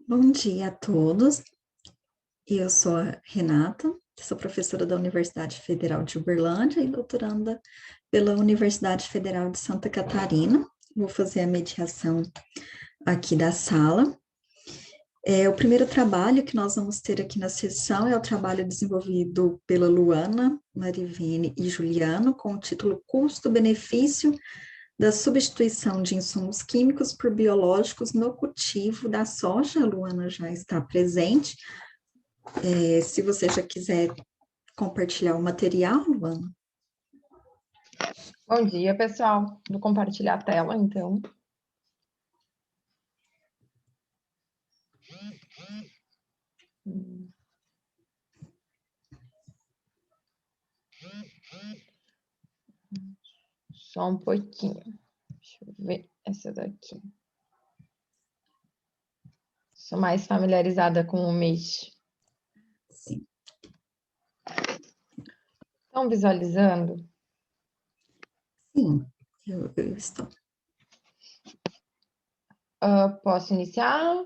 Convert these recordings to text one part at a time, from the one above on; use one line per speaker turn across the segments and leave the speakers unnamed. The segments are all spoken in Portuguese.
Bom dia a todos. Eu sou a Renata, sou professora da Universidade Federal de Uberlândia e doutoranda pela Universidade Federal de Santa Catarina. Vou fazer a mediação aqui da sala. O primeiro trabalho que nós vamos ter aqui na sessão é o trabalho desenvolvido pela Luana, Marivene e Juliano, com o título Custo-benefício da substituição de insumos químicos por biológicos no cultivo da soja. A Luana já está presente. Se você já quiser compartilhar o material, Luana.
Bom dia, pessoal. Vou compartilhar a tela, então. Só um pouquinho. Deixa eu ver essa daqui. Sou mais familiarizada com o Meet.
Sim.
Estão visualizando?
Sim, eu estou.
Posso iniciar?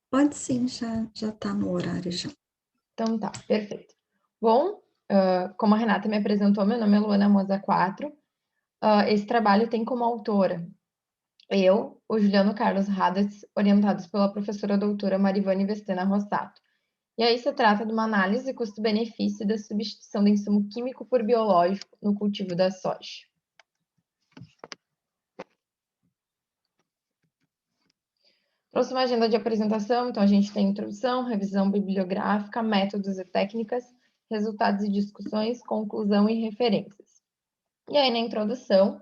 Pode sim, já está no horário já.
Então tá, perfeito. Bom, como a Renata me apresentou, meu nome é Luana Moza 4. Esse trabalho tem como autora eu, o Juliano Carlos Haddad, orientados pela professora doutora Marivane Vestena Rossato. E aí se trata de uma análise custo-benefício da substituição do insumo químico por biológico no cultivo da soja. Trouxe uma agenda de apresentação, então a gente tem introdução, revisão bibliográfica, métodos e técnicas, resultados e discussões, conclusão e referências. E aí na introdução,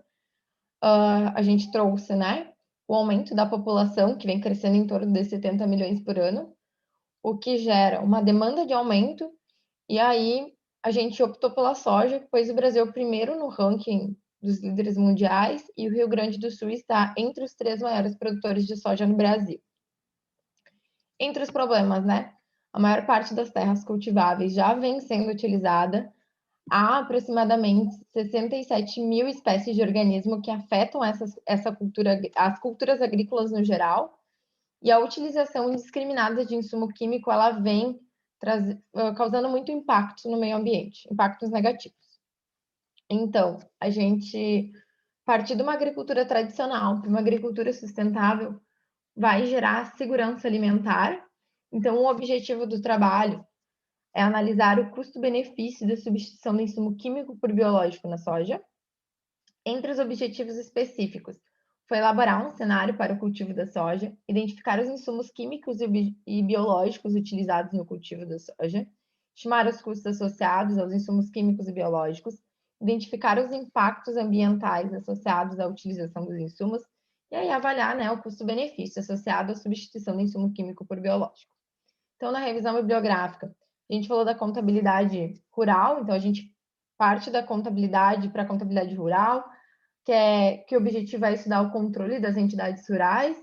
a gente trouxe, né, o aumento da população, que vem crescendo em torno de 70 milhões por ano, o que gera uma demanda de aumento, e aí a gente optou pela soja, pois o Brasil é o primeiro no ranking dos líderes mundiais e o Rio Grande do Sul está entre os 3 maiores produtores de soja no Brasil. Entre os problemas, né? A maior parte das terras cultiváveis já vem sendo utilizada. Há aproximadamente 67 mil espécies de organismo que afetam essa cultura, as culturas agrícolas no geral, e a utilização indiscriminada de insumo químico, ela vem causando muito impacto no meio ambiente, impactos negativos. Então, a gente partir de uma agricultura tradicional para uma agricultura sustentável vai gerar segurança alimentar. Então, o objetivo do trabalho é analisar o custo-benefício da substituição do insumo químico por biológico na soja. Entre os objetivos específicos, foi elaborar um cenário para o cultivo da soja, identificar os insumos químicos e biológicos utilizados no cultivo da soja, estimar os custos associados aos insumos químicos e biológicos, identificar os impactos ambientais associados à utilização dos insumos e aí avaliar, né, o custo-benefício associado à substituição do insumo químico por biológico. Então, na revisão bibliográfica, a gente falou da contabilidade rural, então a gente parte da contabilidade para a contabilidade rural, que o objetivo é estudar o controle das entidades rurais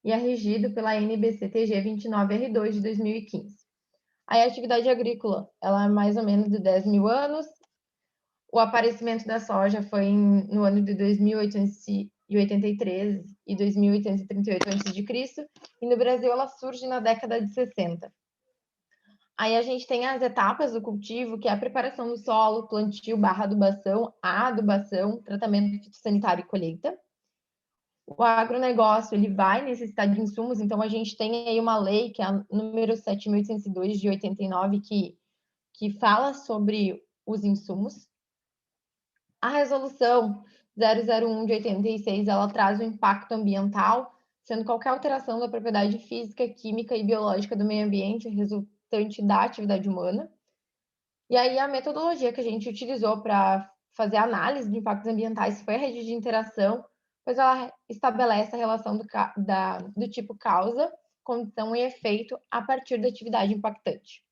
e é regido pela NBCTG 29R2 de 2015. Aí a atividade agrícola, ela é mais ou menos de 10 mil anos. O aparecimento da soja foi no ano de 2883 e 2838 a.C., e no Brasil ela surge na década de 60. Aí a gente tem as etapas do cultivo, que é a preparação do solo, plantio, adubação, a adubação, tratamento fitossanitário e colheita. O agronegócio, ele vai necessitar de insumos, então a gente tem aí uma lei, que é a número 7.802 de 89, que fala sobre os insumos. A resolução 001 de 86, ela traz o impacto ambiental, sendo qualquer alteração da propriedade física, química e biológica do meio ambiente resultante da atividade humana. E aí a metodologia que a gente utilizou para fazer a análise de impactos ambientais foi a rede de interação, pois ela estabelece a relação do tipo causa, condição e efeito a partir da atividade impactante.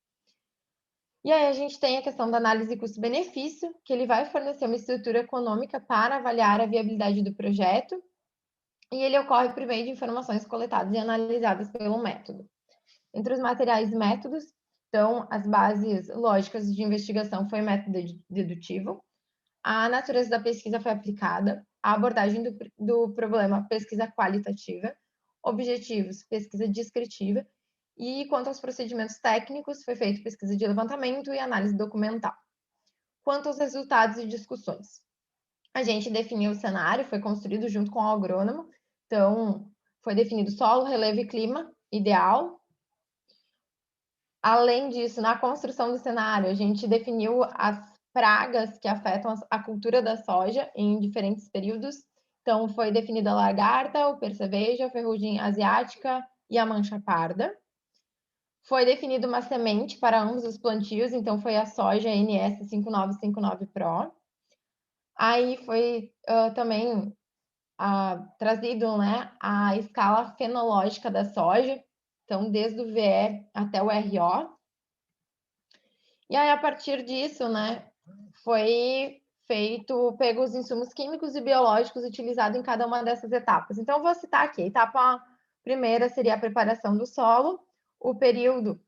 E aí a gente tem a questão da análise custo-benefício, que ele vai fornecer uma estrutura econômica para avaliar a viabilidade do projeto, e ele ocorre por meio de informações coletadas e analisadas pelo método. Entre os materiais e métodos, então, as bases lógicas de investigação foi o método dedutivo, a natureza da pesquisa foi aplicada, a abordagem do problema, pesquisa qualitativa, objetivos, pesquisa descritiva, E quanto aos procedimentos técnicos, foi feita pesquisa de levantamento e análise documental. Quanto aos resultados e discussões, a gente definiu o cenário, foi construído junto com o agrônomo, então foi definido solo, relevo e clima ideal. Além disso, na construção do cenário, a gente definiu as pragas que afetam a cultura da soja em diferentes períodos. Então, foi definida a lagarta, o percevejo, a ferrugem asiática e a mancha parda. Foi definida uma semente para ambos os plantios, então foi a soja NS 5959 Pro. Aí foi também trazido, né, a escala fenológica da soja, então desde o VE até o RO. E aí, a partir disso, né, foi pego os insumos químicos e biológicos utilizados em cada uma dessas etapas. Então, eu vou citar aqui. A etapa primeira seria a preparação do solo, o período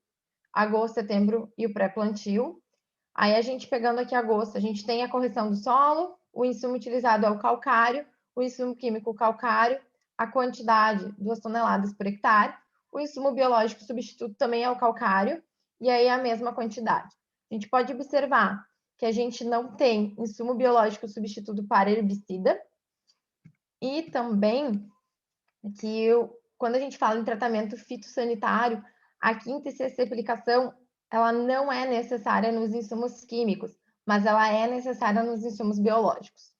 agosto, setembro e o pré-plantio. Aí, a gente pegando aqui agosto, a gente tem a correção do solo, o insumo utilizado é o calcário, o insumo químico calcário, a quantidade, 2 toneladas por hectare, o insumo biológico substituto também é o calcário, e aí a mesma quantidade. A gente pode observar que a gente não tem insumo biológico substituto para herbicida, e também que quando a gente fala em tratamento fitossanitário, a quinta e sexta aplicação, ela não é necessária nos insumos químicos, mas ela é necessária nos insumos biológicos.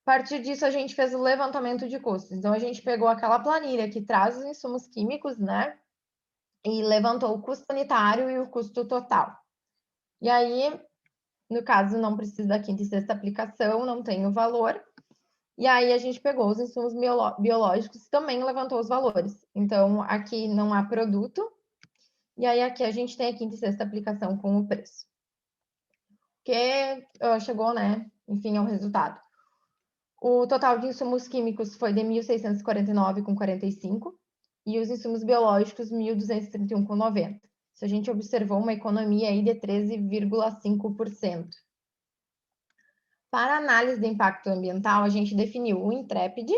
A partir disso, a gente fez o levantamento de custos. Então, a gente pegou aquela planilha que traz os insumos químicos, né? E levantou o custo sanitário e o custo total. E aí, no caso, não precisa da quinta e sexta aplicação, não tem o valor. E aí, a gente pegou os insumos biológicos e também levantou os valores. Então, aqui não há produto. E aí, aqui a gente tem a quinta e sexta aplicação com o preço. Que chegou, né? Enfim, ao resultado. O total de insumos químicos foi de 1.649,45 e os insumos biológicos 1.231,90. Isso a gente observou uma economia aí de 13,5%. Para análise de impacto ambiental, a gente definiu o Intrepid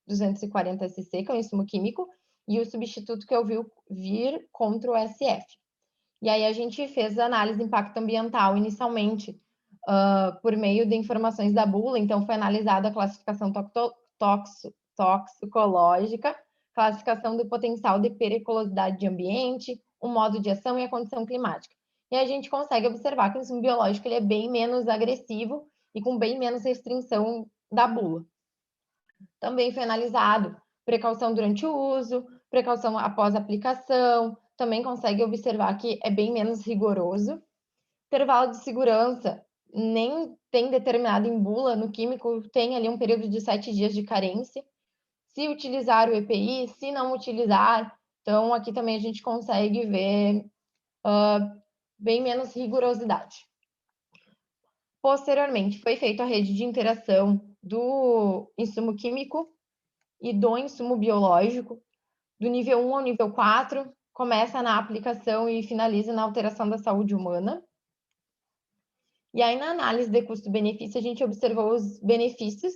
240 SC, que é um insumo químico, e o substituto que é o Vir contra o SF. E aí a gente fez a análise de impacto ambiental inicialmente por meio de informações da bula, então foi analisada a classificação toxicológica, classificação do potencial de periculosidade de ambiente, o modo de ação e a condição climática. E a gente consegue observar que o insumo biológico ele é bem menos agressivo e com bem menos restrição da bula. Também foi analisado precaução durante o uso, precaução após a aplicação, também consegue observar que é bem menos rigoroso. Intervalo de segurança nem tem determinado em bula, no químico tem ali um período de 7 dias de carência. Se utilizar o EPI, se não utilizar, então aqui também a gente consegue ver bem menos rigorosidade. Posteriormente, foi feita a rede de interação do insumo químico e do insumo biológico, do nível 1 ao nível 4, começa na aplicação e finaliza na alteração da saúde humana. E aí, na análise de custo-benefício, a gente observou os benefícios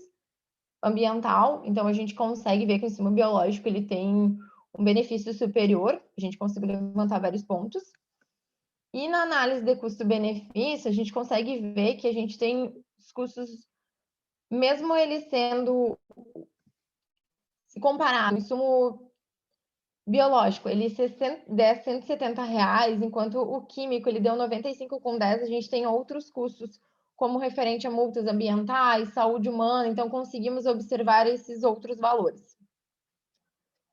ambiental, então a gente consegue ver que o insumo biológico ele tem um benefício superior, a gente conseguiu levantar vários pontos. E na análise de custo-benefício, a gente consegue ver que a gente tem os custos, mesmo ele sendo, se comparar o insumo biológico, ele der R$170, enquanto o químico ele deu 95,10, a gente tem outros custos, como referente a multas ambientais, saúde humana, então conseguimos observar esses outros valores.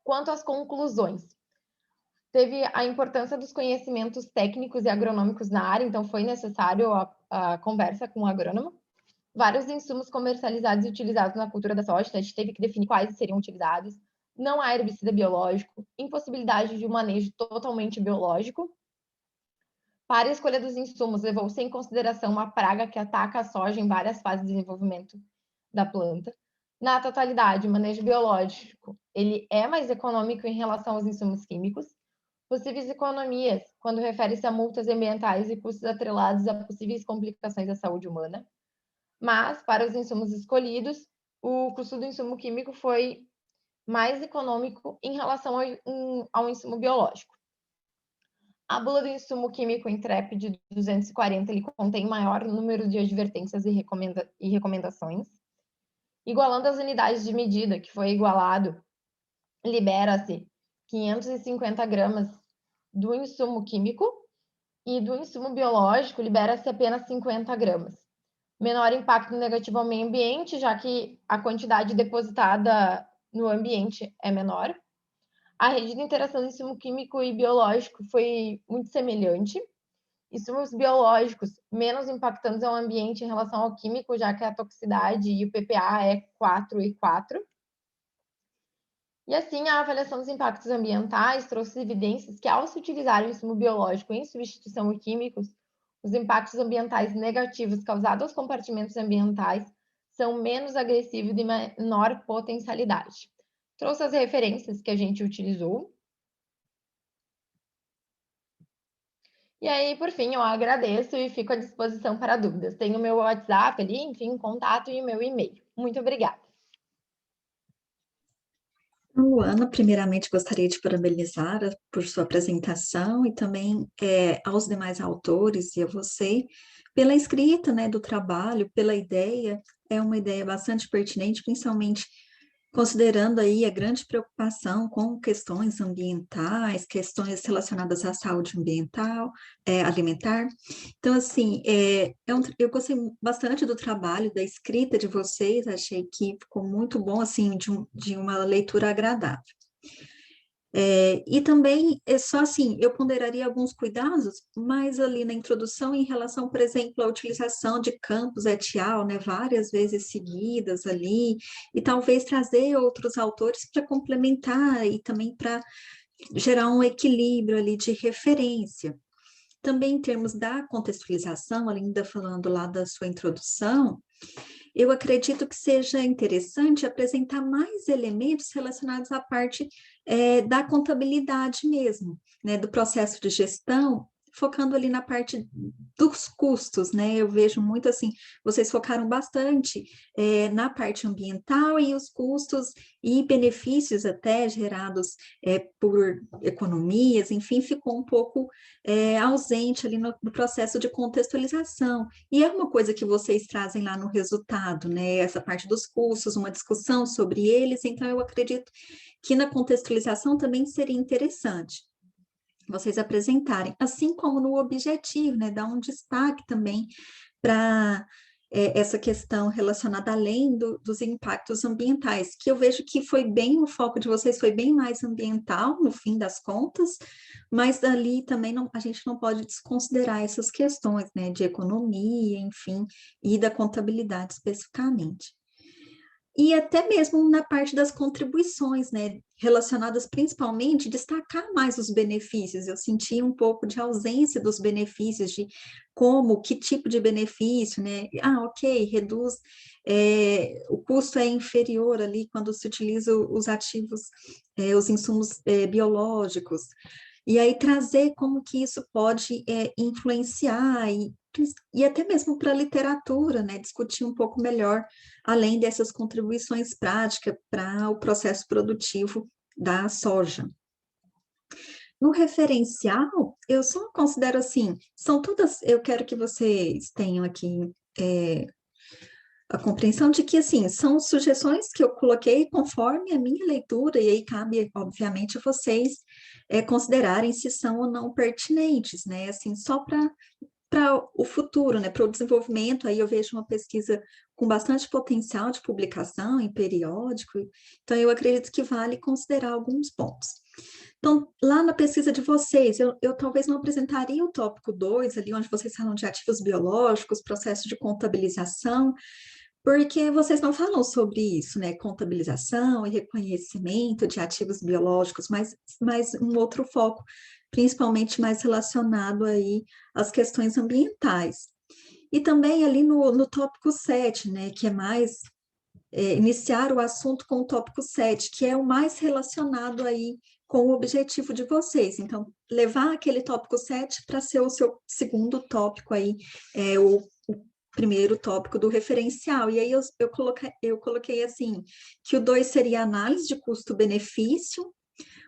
Quanto às conclusões, teve a importância dos conhecimentos técnicos e agronômicos na área, então foi necessário a conversa com o agrônomo. Vários insumos comercializados e utilizados na cultura da soja, então a gente teve que definir quais seriam utilizados. Não há herbicida biológico, impossibilidade de um manejo totalmente biológico. Para a escolha dos insumos, levou-se em consideração uma praga que ataca a soja em várias fases de desenvolvimento da planta. Na totalidade, o manejo biológico ele é mais econômico em relação aos insumos químicos. Possíveis economias, quando refere-se a multas ambientais e custos atrelados a possíveis complicações à saúde humana. Mas, para os insumos escolhidos, o custo do insumo químico foi mais econômico em relação ao insumo biológico. A bula do insumo químico Intrep de 240, ele contém maior número de advertências e recomendações. Igualando as unidades de medida, que foi igualado, libera-se 550 gramas do insumo químico e do insumo biológico libera-se apenas 50 gramas. Menor impacto negativo ao meio ambiente, já que a quantidade depositada no ambiente é menor. A rede de interação do insumo químico e biológico foi muito semelhante. Insumos biológicos menos impactantes ao ambiente em relação ao químico, já que a toxicidade e o PPA é 4 e 4. E assim, a avaliação dos impactos ambientais trouxe evidências que, ao se utilizar o insumo biológico em substituição de químicos, os impactos ambientais negativos causados aos compartimentos ambientais são menos agressivos e de menor potencialidade. Trouxe as referências que a gente utilizou. E aí, por fim, eu agradeço e fico à disposição para dúvidas. Tenho o meu WhatsApp ali, enfim, contato e o meu e-mail. Muito obrigada.
Ana, primeiramente gostaria de parabenizar por sua apresentação e também aos demais autores e a você pela escrita, né, do trabalho, pela ideia. É uma ideia bastante pertinente, principalmente considerando aí a grande preocupação com questões ambientais, questões relacionadas à saúde ambiental, alimentar. Então, assim, eu gostei bastante do trabalho, da escrita de vocês, achei que ficou muito bom, assim, de uma leitura agradável. E também, só assim, eu ponderaria alguns cuidados, mas ali na introdução, em relação, por exemplo, à utilização de campos etial, né, várias vezes seguidas ali, e talvez trazer outros autores para complementar e também para gerar um equilíbrio ali de referência. Também em termos da contextualização, ainda falando lá da sua introdução, eu acredito que seja interessante apresentar mais elementos relacionados à parte da contabilidade mesmo, né, do processo de gestão, focando ali na parte dos custos, né? Eu vejo muito assim, vocês focaram bastante na parte ambiental e os custos e benefícios até gerados por economias, enfim, ficou um pouco ausente ali no processo de contextualização. E é uma coisa que vocês trazem lá no resultado, né? Essa parte dos custos, uma discussão sobre eles, então eu acredito que na contextualização também seria interessante vocês apresentarem, assim como no objetivo, né? Dar um destaque também para essa questão relacionada além dos impactos ambientais, que eu vejo que foi bem, o foco de vocês foi bem mais ambiental, no fim das contas, mas dali também a gente não pode desconsiderar essas questões, né, de economia, enfim, e da contabilidade especificamente. E até mesmo na parte das contribuições, né, relacionadas principalmente, destacar mais os benefícios. Eu senti um pouco de ausência dos benefícios, de como, que tipo de benefício, né? Ah, ok, reduz, o custo é inferior ali quando se utiliza os ativos, os insumos biológicos. E aí trazer como que isso pode influenciar e até mesmo para a literatura, né? Discutir um pouco melhor além dessas contribuições práticas para o processo produtivo da soja. No referencial, eu só considero assim, são todas, eu quero que vocês tenham aqui a compreensão de que, assim, são sugestões que eu coloquei conforme a minha leitura, e aí cabe, obviamente, a vocês considerarem se são ou não pertinentes, né, assim, só para o futuro, né, para o desenvolvimento, aí eu vejo uma pesquisa com bastante potencial de publicação em periódico, então eu acredito que vale considerar alguns pontos. Então, lá na pesquisa de vocês, eu talvez não apresentaria o tópico 2, ali onde vocês falam de ativos biológicos, processo de contabilização, porque vocês não falam sobre isso, né? Contabilização e reconhecimento de ativos biológicos, mas um outro foco, principalmente mais relacionado aí às questões ambientais. E também ali no tópico 7, né? Que é mais iniciar o assunto com o tópico 7, que é o mais relacionado aí com o objetivo de vocês. Então, levar aquele tópico 7 para ser o seu segundo tópico aí, o primeiro tópico do referencial. E aí eu coloquei assim, que o 2 seria análise de custo-benefício,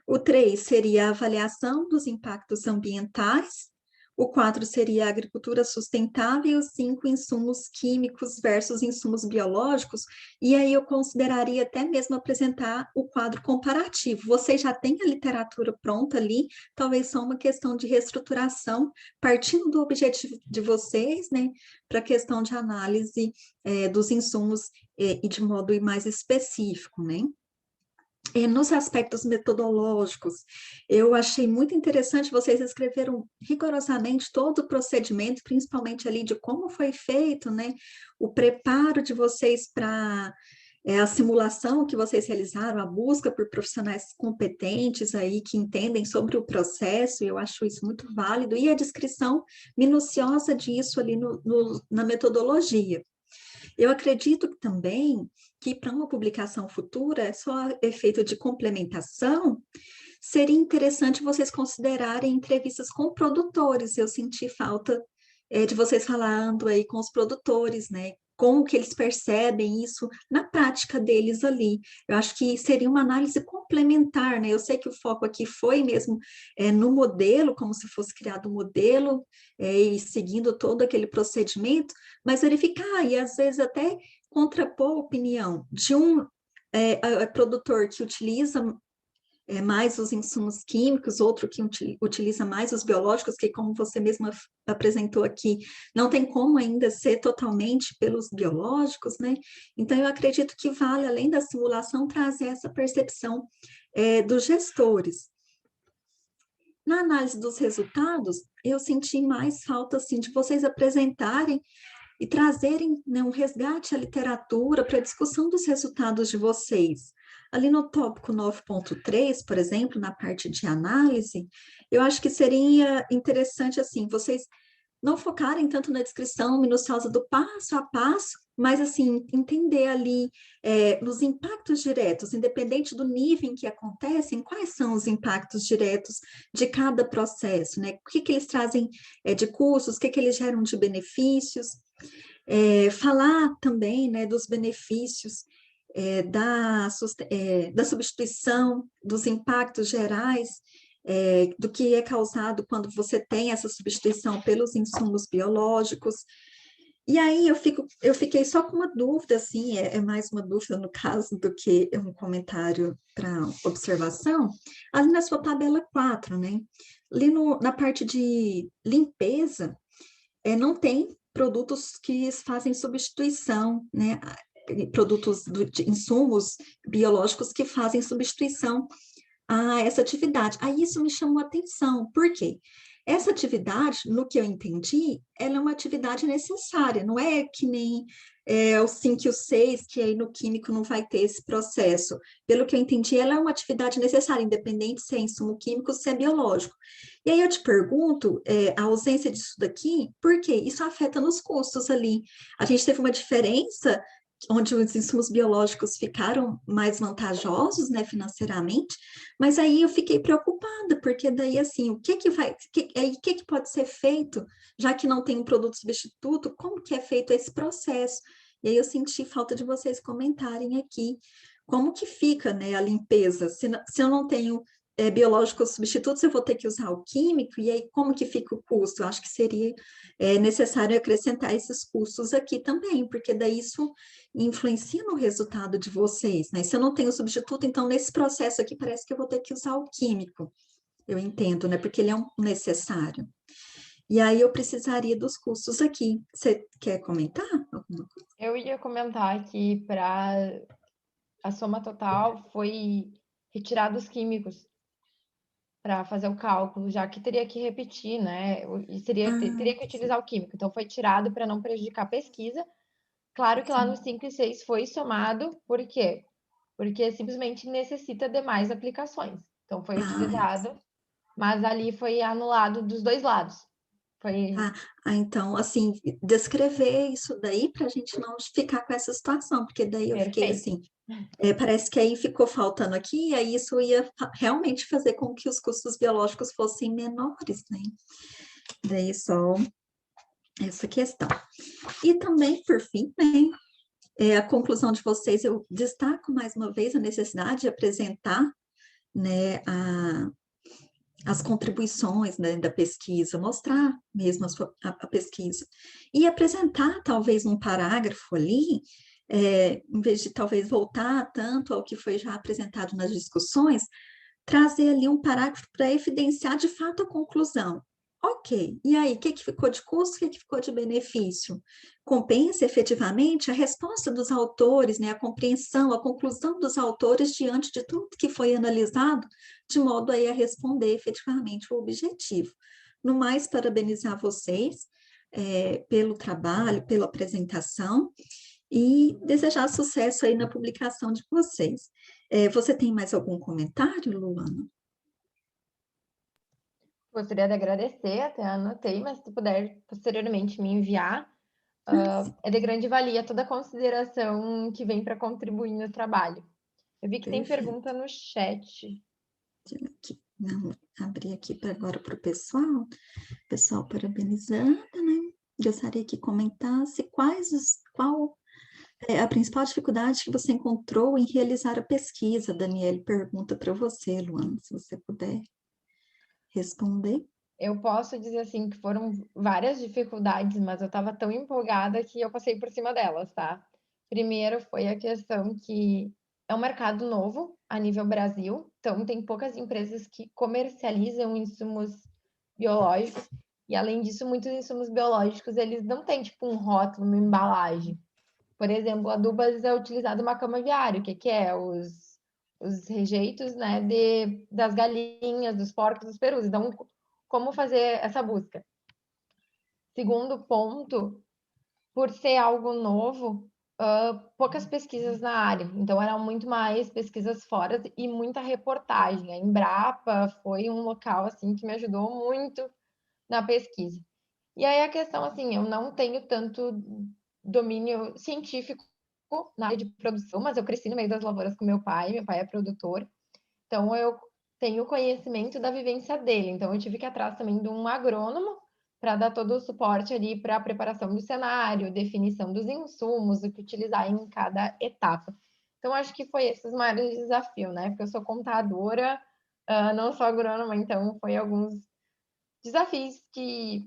O 3 seria a avaliação dos impactos ambientais. O 4 seria a agricultura sustentável, e o 5, insumos químicos versus insumos biológicos, e aí eu consideraria até mesmo apresentar o quadro comparativo. Você já tem a literatura pronta ali, talvez só uma questão de reestruturação, partindo do objetivo de vocês, né, para a questão de análise dos insumos e de modo mais específico, né? Nos aspectos metodológicos, eu achei muito interessante, vocês escreveram rigorosamente todo o procedimento, principalmente ali de como foi feito, né? O preparo de vocês para a simulação que vocês realizaram, a busca por profissionais competentes aí que entendem sobre o processo, eu acho isso muito válido, e a descrição minuciosa disso ali na metodologia. Eu acredito também que para uma publicação futura, só efeito de complementação, seria interessante vocês considerarem entrevistas com produtores. Eu senti falta de vocês falando aí com os produtores, né? Como que eles percebem isso na prática deles ali. Eu acho que seria uma análise complementar, né? Eu sei que o foco aqui foi mesmo no modelo, como se fosse criado um modelo, e seguindo todo aquele procedimento, mas verificar, e às vezes até contrapor a opinião de um produtor que utiliza mais os insumos químicos, outro que utiliza mais os biológicos, que como você mesma apresentou aqui, não tem como ainda ser totalmente pelos biológicos, né? Então, eu acredito que vale, além da simulação, trazer essa percepção dos gestores. Na análise dos resultados, eu senti mais falta, assim, de vocês apresentarem e trazerem, né, um resgate à literatura para a discussão dos resultados de vocês. Ali no tópico 9.3, por exemplo, na parte de análise, eu acho que seria interessante, assim, vocês não focarem tanto na descrição minuciosa do passo a passo, mas, assim, entender ali nos impactos diretos, independente do nível em que acontecem, quais são os impactos diretos de cada processo, né? O que que eles trazem de custos, o que que eles geram de benefícios, falar também, né, dos benefícios da substituição, dos impactos gerais, do que é causado quando você tem essa substituição pelos insumos biológicos. E aí eu fiquei só com uma dúvida, assim, é mais uma dúvida no caso do que um comentário para observação, ali na sua tabela 4, né? Ali na parte de limpeza, não tem produtos que fazem substituição, né? Produtos de insumos biológicos que fazem substituição a essa atividade. Aí isso me chamou a atenção, por quê? Essa atividade, no que eu entendi, ela é uma atividade necessária, não é que nem o 5 e o 6, que aí no químico não vai ter esse processo. Pelo que eu entendi, ela é uma atividade necessária, independente se é insumo químico ou se é biológico. E aí eu te pergunto, a ausência disso daqui, por quê? Isso afeta nos custos ali. A gente teve uma diferença onde os insumos biológicos ficaram mais vantajosos, né, financeiramente, mas aí eu fiquei preocupada, porque daí, assim, o que que pode ser feito, já que não tem um produto substituto, como que é feito esse processo? E aí eu senti falta de vocês comentarem aqui como que fica, né, a limpeza, se eu não tenho biológicos substitutos, eu vou ter que usar o químico, e aí como que fica o custo? Eu acho que seria necessário acrescentar esses custos aqui também, porque daí isso influencia no resultado de vocês, né? Se eu não tenho substituto, então nesse processo aqui parece que eu vou ter que usar o químico, eu entendo, né? Porque ele é um necessário. E aí eu precisaria dos custos aqui. Você quer comentar alguma coisa?
Eu ia comentar que para a soma total foi retirado os químicos para fazer o cálculo, já que teria que repetir, né? E
Ah,
teria que utilizar o químico. Então foi tirado para não prejudicar a pesquisa. Claro que lá no
sim.
5 e 6 foi somado, por quê? Porque simplesmente necessita de mais aplicações. Então foi
Ah,
utilizado, mas ali foi anulado dos dois lados. Foi
então, assim, descrever isso daí para a gente não ficar com essa situação, porque daí eu fiquei
perfeito.
assim, parece que aí ficou faltando aqui, e aí isso ia realmente fazer com que os custos biológicos fossem menores, né? Daí só essa questão. E também, por fim, né, a conclusão de vocês, eu destaco mais uma vez a necessidade de apresentar, né, as contribuições, né, da pesquisa, mostrar mesmo a pesquisa. E apresentar, talvez, um parágrafo ali, em vez de talvez voltar tanto ao que foi já apresentado nas discussões, trazer ali um parágrafo para evidenciar de fato a conclusão. Ok, e aí, o que ficou de custo, o que ficou de benefício? Compensa efetivamente a resposta dos autores, né, a compreensão, a conclusão dos autores diante de tudo que foi analisado, de modo aí a responder efetivamente o objetivo. No mais, parabenizar vocês pelo trabalho, pela apresentação, e desejar sucesso aí na publicação de vocês. Você tem mais algum comentário, Luana?
Gostaria de agradecer, até anotei, mas se tu puder posteriormente me enviar, é de grande valia toda a consideração que vem para contribuir no trabalho. Eu vi que tem
Perfeito.
pergunta no chat.
Aqui. Vamos abrir aqui agora para o pessoal parabenizando, né? Gostaria que comentasse qual é a principal dificuldade que você encontrou em realizar a pesquisa. Daniele pergunta para você, Luana, se você puder responder.
Eu posso dizer assim que foram várias dificuldades, mas eu estava tão empolgada que eu passei por cima delas, tá? Primeiro foi a questão que é um mercado novo a nível Brasil, então tem poucas empresas que comercializam insumos biológicos, e além disso, muitos insumos biológicos eles não têm tipo um rótulo, uma embalagem. Por exemplo, adubas é utilizado uma cama aviária, que é? Os rejeitos, né, das galinhas, dos porcos, dos perus. Então, como fazer essa busca? Segundo ponto, por ser algo novo, poucas pesquisas na área. Então, eram muito mais pesquisas fora e muita reportagem. A Embrapa foi um local assim que me ajudou muito na pesquisa. E aí a questão assim, eu não tenho tanto domínio científico na área de produção, mas eu cresci no meio das lavouras com meu pai é produtor, então eu tenho conhecimento da vivência dele, então eu tive que ir atrás também de um agrônomo para dar todo o suporte ali para a preparação do cenário, definição dos insumos, o que utilizar em cada etapa. Então, acho que foi esses maiores desafios, né? Porque eu sou contadora, não sou agrônoma, então foi alguns desafios que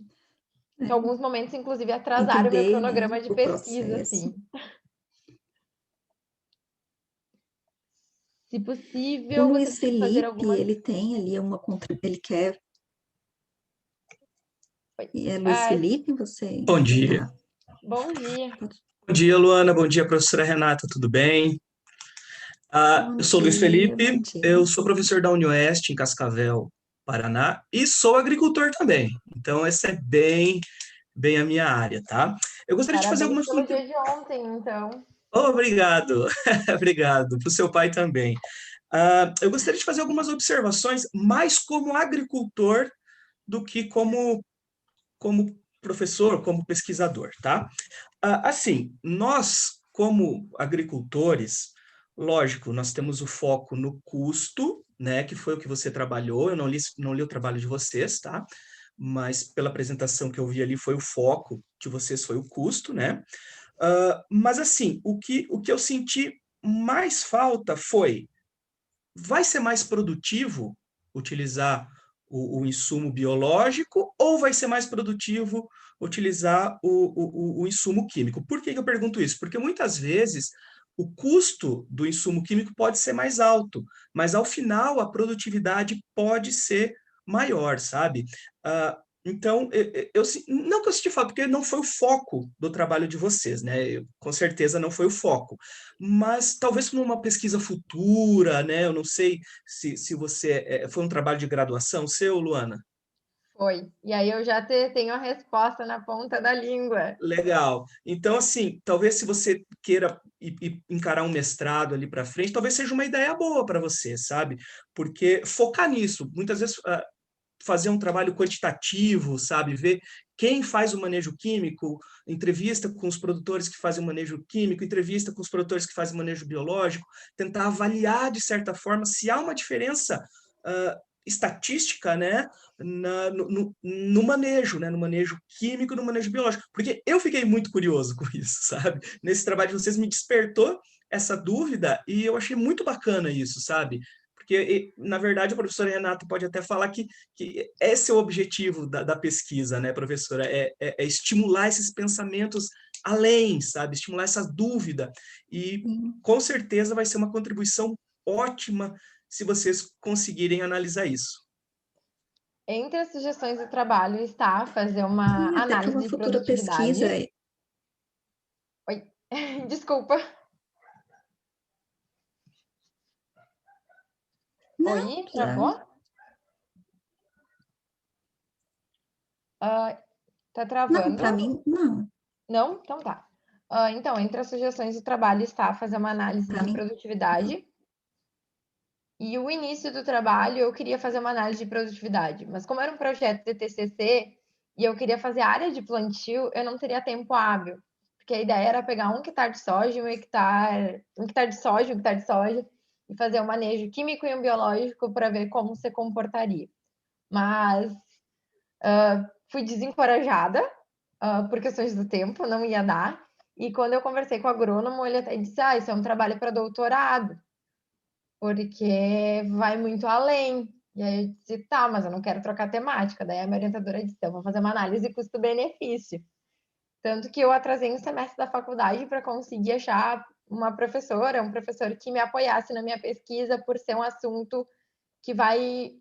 alguns momentos, inclusive, atrasaram o meu
Entender, né,
cronograma de
o
pesquisa,
processo.
assim. Se
O
possível,
Luiz
gostaria de fazer
Felipe,
algumas.
ele tem ali ele quer. Luiz
Ah,
Felipe, você.
Bom dia.
Ah,
bom dia.
pode...
Bom dia, Luana. Bom dia, professora Renata. Tudo bem?
Bom
Eu sou Luiz
dia, bom
Felipe,
dia.
eu sou professor da UniOeste, em Cascavel, Paraná, e sou agricultor também. Então, essa é bem a minha área, tá? Eu gostaria de fazer
Parabéns
algumas...
pelo dia de ontem, então.
Obrigado, obrigado. Para o seu pai também. Eu gostaria de fazer algumas observações, mais como agricultor do que como professor, como pesquisador, tá? Assim, nós, como agricultores, lógico, nós temos o foco no custo, né, que foi o que você trabalhou, eu não li o trabalho de vocês, tá? Mas pela apresentação que eu vi ali, foi o foco de vocês, foi o custo, né? Mas assim, o que eu senti mais falta foi, vai ser mais produtivo utilizar o insumo biológico ou vai ser mais produtivo utilizar o insumo químico? Por que eu pergunto isso? Porque muitas vezes o custo do insumo químico pode ser mais alto, mas ao final a produtividade pode ser maior, sabe? Então, não que eu senti falta, porque não foi o foco do trabalho de vocês, né? Com certeza não foi o foco, mas talvez numa pesquisa futura, né? Eu não sei se você... foi um trabalho de graduação seu, Luana?
Foi. E aí eu já tenho a resposta na ponta da língua.
Legal. Então, assim, talvez se você queira encarar um mestrado ali para frente, talvez seja uma ideia boa para você, sabe? Porque focar nisso, muitas vezes fazer um trabalho quantitativo, sabe? Ver quem faz o manejo químico, entrevista com os produtores que fazem o manejo químico, entrevista com os produtores que fazem o manejo biológico, tentar avaliar, de certa forma, se há uma diferença estatística, né, no manejo, né, no manejo químico, no manejo biológico, porque eu fiquei muito curioso com isso, sabe? Nesse trabalho de vocês me despertou essa dúvida e eu achei muito bacana isso, sabe? porque, na verdade, a professora Renata pode até falar que esse é o objetivo da pesquisa, né, professora? É estimular esses pensamentos além, sabe? Estimular essa dúvida. E, com certeza, vai ser uma contribuição ótima se vocês conseguirem analisar isso.
Entre as sugestões do trabalho está fazer uma
Sim, até para
análise
uma
de
futura
produtividade.
pesquisa.
Oi, desculpa.
Não,
Oi,
já.
travou? Tá
Não,
travando?
para mim, não.
Não? Então tá. Então, entre as sugestões do trabalho está fazer uma análise
Para
de
mim, não.
produtividade. E o início do trabalho, eu queria fazer uma análise de produtividade. Mas como era um projeto de TCC e eu queria fazer área de plantio, eu não teria tempo hábil. Porque a ideia era pegar 1 hectare de soja, 1 hectare de soja, 1 hectare de soja, e fazer um manejo químico e um biológico para ver como se comportaria. Mas fui desencorajada por questões do tempo, não ia dar. E quando eu conversei com o agrônomo, ele até disse: isso é um trabalho para doutorado, porque vai muito além. E aí eu disse: tá, mas eu não quero trocar temática. Daí a minha orientadora disse: eu vou fazer uma análise custo-benefício. Tanto que eu atrasei um semestre da faculdade para conseguir achar uma professora, um professor que me apoiasse na minha pesquisa, por ser um assunto que vai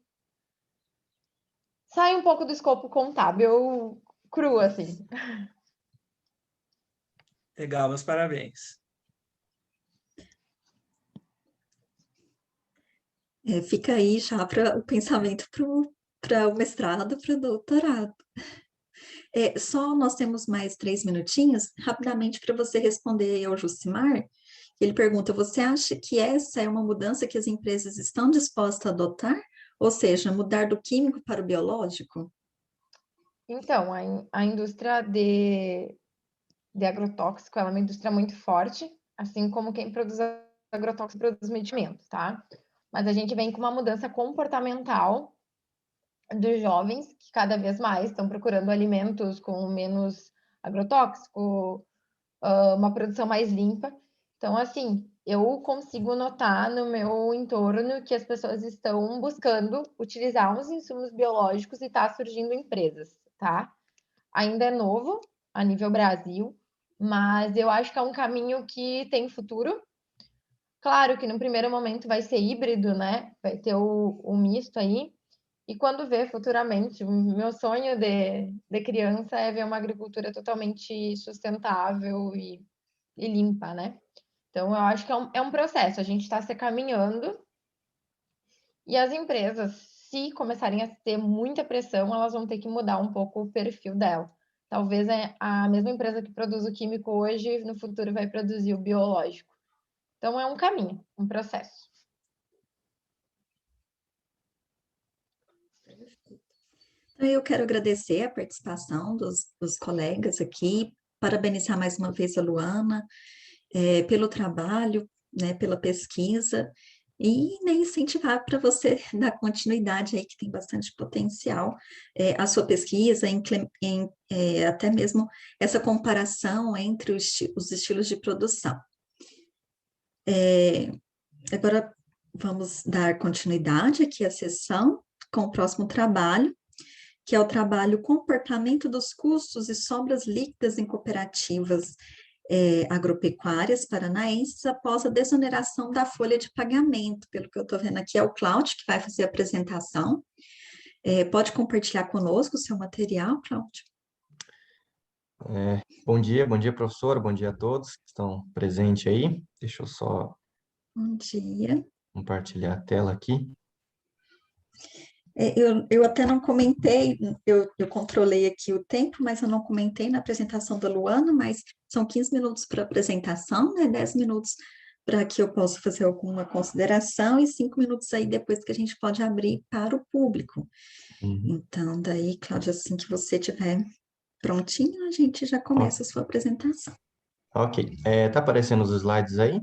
sai um pouco do escopo contábil cru, assim.
Legal, meus parabéns.
Fica aí já para o pensamento para o mestrado, para o doutorado. Só nós temos mais 3 minutinhos, rapidamente para você responder ao Jucimar. Ele pergunta: você acha que essa é uma mudança que as empresas estão dispostas a adotar? Ou seja, mudar do químico para o biológico?
Então, a indústria de agrotóxico ela é uma indústria muito forte, assim como quem produz agrotóxico produz medicamentos, tá? Mas a gente vem com uma mudança comportamental dos jovens que cada vez mais estão procurando alimentos com menos agrotóxico, uma produção mais limpa. Então, assim, eu consigo notar no meu entorno que as pessoas estão buscando utilizar uns insumos biológicos e está surgindo empresas, tá? Ainda é novo a nível Brasil, mas eu acho que é um caminho que tem futuro. Claro que no primeiro momento vai ser híbrido, né? Vai ter o misto aí. E quando vê futuramente, o meu sonho de criança é ver uma agricultura totalmente sustentável e limpa, né? Então, eu acho que é um processo, a gente está se caminhando e as empresas, se começarem a ter muita pressão, elas vão ter que mudar um pouco o perfil dela. Talvez a mesma empresa que produz o químico hoje, no futuro, vai produzir o biológico. Então, é um caminho, um processo.
Então, eu quero agradecer a participação dos colegas aqui, parabenizar mais uma vez a Luana pelo trabalho, né, pela pesquisa, e né, incentivar para você dar continuidade aí, que tem bastante potencial, a sua pesquisa, até mesmo essa comparação entre os estilos de produção. Agora, vamos dar continuidade aqui à sessão com o próximo trabalho, que é o trabalho Comportamento dos Custos e Sobras Líquidas em Cooperativas Agropecuárias Paranaenses após a desoneração da folha de pagamento. Pelo que eu estou vendo aqui, é o Cláudio que vai fazer a apresentação. Pode compartilhar conosco o seu material, Cláudio?
Bom dia, professora, bom dia a todos que estão presentes aí. Deixa eu só
Bom dia.
compartilhar a tela aqui.
Eu até não comentei, eu controlei aqui o tempo, mas eu não comentei na apresentação da Luana, mas são 15 minutos para apresentação, né? 10 minutos para que eu possa fazer alguma consideração e 5 minutos aí depois que a gente pode abrir para o público. Então, daí, Cláudia, assim que você estiver prontinho, a gente já começa a sua apresentação.
Ok. Tá aparecendo os slides aí?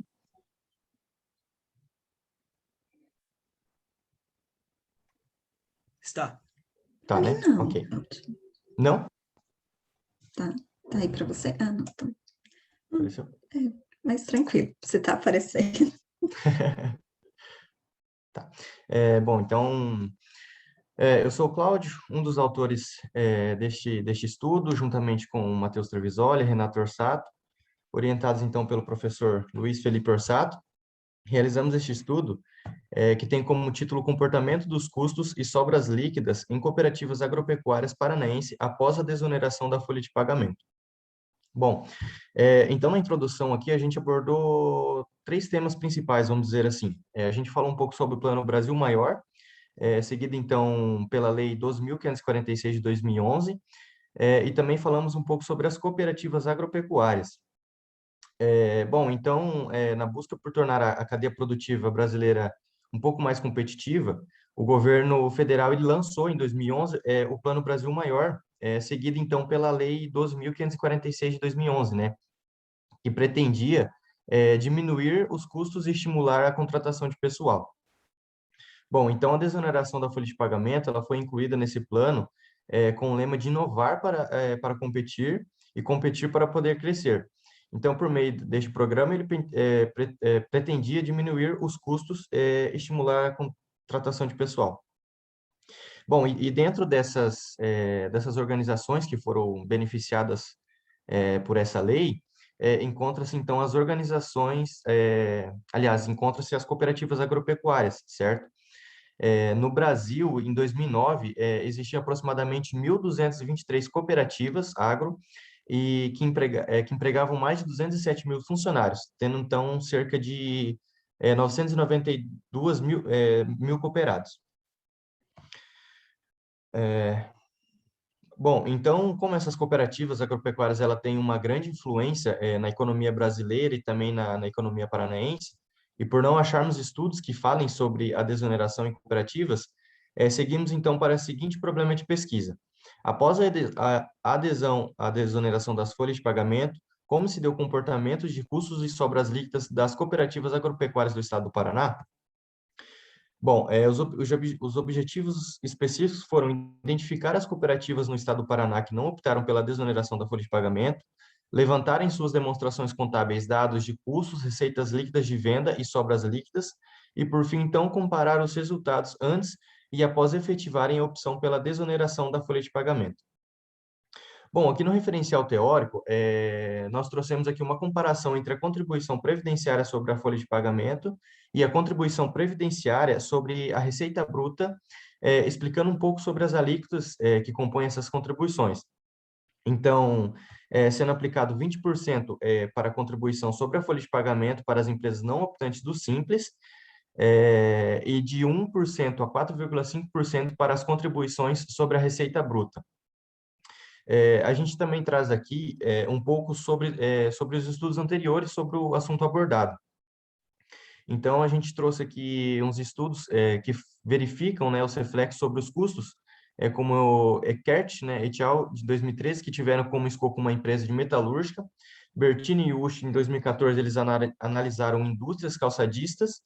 Está.
Tá, né?
Não,
Ok.
Cláudio.
Não?
Tá aí para você? Ah, não, tá.
Apareceu?
Mais tranquilo, você está aparecendo.
Tá. Bom, então, eu sou o Cláudio, um dos autores deste estudo, juntamente com o Matheus Trevisoli e Renato Orsato, orientados então pelo professor Luiz Felipe Orsato. Realizamos este estudo que tem como título Comportamento dos custos e sobras líquidas em cooperativas agropecuárias paranaense após a desoneração da folha de pagamento. Bom, então na introdução aqui a gente abordou 3 temas principais, vamos dizer assim. A gente falou um pouco sobre o Plano Brasil Maior, seguido então pela Lei 12.546 de 2011, e também falamos um pouco sobre as cooperativas agropecuárias. Bom, então, na busca por tornar a cadeia produtiva brasileira um pouco mais competitiva, o governo federal ele lançou em 2011 o Plano Brasil Maior, seguido então pela Lei 12.546 de 2011, né, que pretendia diminuir os custos e estimular a contratação de pessoal. Bom, então a desoneração da folha de pagamento ela foi incluída nesse plano com o lema de inovar para competir e competir para poder crescer. Então, por meio deste programa, ele pretendia diminuir os custos e estimular a contratação de pessoal. Bom, e dentro dessas organizações que foram beneficiadas por essa lei, encontra-se, então, as organizações, encontra-se as cooperativas agropecuárias, certo? No Brasil, em 2009, existiam aproximadamente 1.223 cooperativas agro e que empregavam mais de 207 mil funcionários, tendo, então, cerca de 992 mil cooperados. Bom, então, como essas cooperativas agropecuárias ela têm uma grande influência na economia brasileira e também na economia paranaense, e por não acharmos estudos que falem sobre a desoneração em cooperativas, seguimos então para o seguinte problema de pesquisa. Após a desoneração das folhas de pagamento, como se deu o comportamento de custos e sobras líquidas das cooperativas agropecuárias do estado do Paraná? Bom, os objetivos específicos foram identificar as cooperativas no estado do Paraná que não optaram pela desoneração da folha de pagamento, levantar em suas demonstrações contábeis dados de custos, receitas líquidas de venda e sobras líquidas, e, por fim, então, comparar os resultados antes e após efetivarem a opção pela desoneração da folha de pagamento. Bom, aqui no referencial teórico, nós trouxemos aqui uma comparação entre a contribuição previdenciária sobre a folha de pagamento e a contribuição previdenciária sobre a receita bruta, explicando um pouco sobre as alíquotas que compõem essas contribuições. Então, sendo aplicado 20% para a contribuição sobre a folha de pagamento para as empresas não optantes do Simples, e de 1% a 4,5% para as contribuições sobre a receita bruta. A gente também traz aqui um pouco sobre os estudos anteriores sobre o assunto abordado. Então, a gente trouxe aqui uns estudos que verificam, né, os reflexos sobre os custos, como o Eckert, né, et al., de 2013, que tiveram como escopo uma empresa de metalúrgica. Bertini e Usch, em 2014, eles analisaram indústrias calçadistas.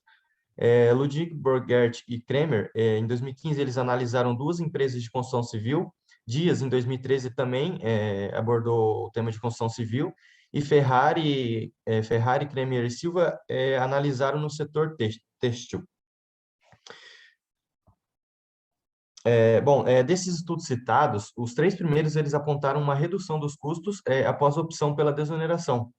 Ludwig Borgert e Kremer, em 2015, eles analisaram 2 empresas de construção civil. Dias, em 2013, também abordou o tema de construção civil. E Ferrari, Kremer e Silva analisaram no setor têxtil. Bom, desses estudos citados, os 3 primeiros eles apontaram uma redução dos custos após a opção pela desoneração.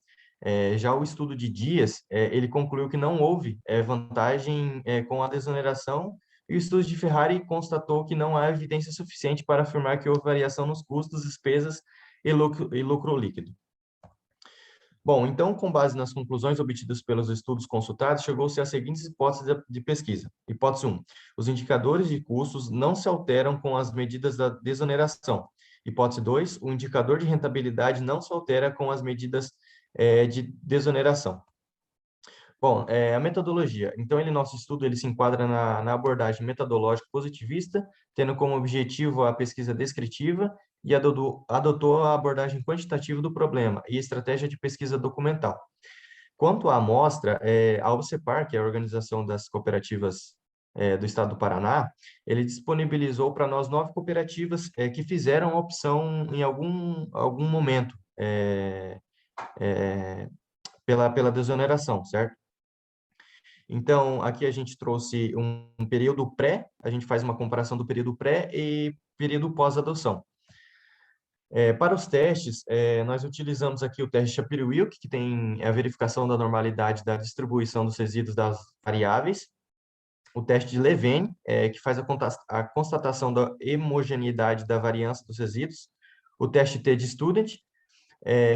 Já o estudo de Dias, ele concluiu que não houve vantagem com a desoneração, e o estudo de Ferrari constatou que não há evidência suficiente para afirmar que houve variação nos custos, despesas e lucro líquido. Bom, então, com base nas conclusões obtidas pelos estudos consultados, chegou-se às seguintes hipóteses de pesquisa. Hipótese 1. Os indicadores de custos não se alteram com as medidas da desoneração. Hipótese 2. O indicador de rentabilidade não se altera com as medidas de desoneração. Bom, a metodologia. Então, nosso estudo ele se enquadra na abordagem metodológica positivista, tendo como objetivo a pesquisa descritiva e adotou a abordagem quantitativa do problema e estratégia de pesquisa documental. Quanto à amostra, a OCEPAR, que é a Organização das Cooperativas do Estado do Paraná, ele disponibilizou para nós 9 cooperativas que fizeram a opção em algum momento pela desoneração, certo? Então, aqui a gente trouxe um período pré, a gente faz uma comparação do período pré e período pós-adoção. Para os testes, nós utilizamos aqui o teste Shapiro-Wilk, que tem a verificação da normalidade da distribuição dos resíduos das variáveis. O teste de Levene, que faz a constatação da homogeneidade da variância dos resíduos. O teste T-de-Student,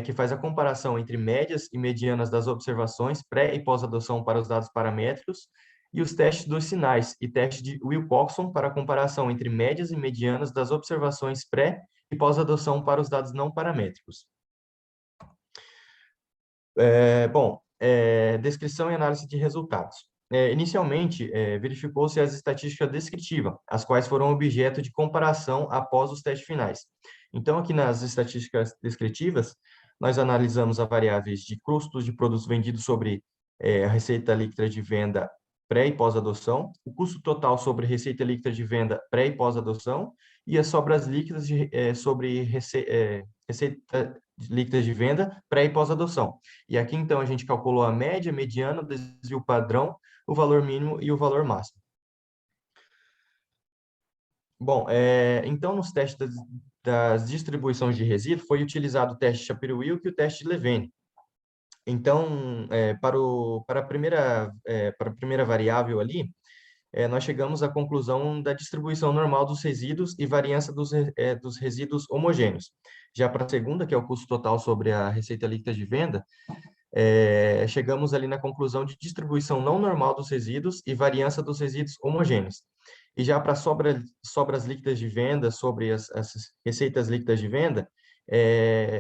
que faz a comparação entre médias e medianas das observações pré- e pós-adoção para os dados paramétricos. E os testes dos sinais e teste de Wilcoxon para a comparação entre médias e medianas das observações pré- e pós-adoção para os dados não paramétricos. Descrição e análise de resultados. Inicialmente, verificou-se as estatísticas descritivas, as quais foram objeto de comparação após os testes finais. Então, aqui nas estatísticas descritivas, nós analisamos as variáveis de custos de produtos vendidos sobre a receita líquida de venda pré- e pós-adoção, o custo total sobre receita líquida de venda pré- e pós-adoção, e as sobras líquidas sobre receita líquidas de venda pré- e pós-adoção. E aqui, então, a gente calculou a média, mediana, o desvio padrão, o valor mínimo e o valor máximo. Bom, então, nos testes das distribuições de resíduos, foi utilizado o teste Shapiro-Wilk e o teste de Levene. Então, para a primeira variável ali, nós chegamos à conclusão da distribuição normal dos resíduos e variância dos resíduos homogêneos. Já para a segunda, que é o custo total sobre a receita líquida de venda, chegamos ali na conclusão de distribuição não normal dos resíduos e variância dos resíduos homogêneos. E já para sobras líquidas de venda, sobre as receitas líquidas de venda,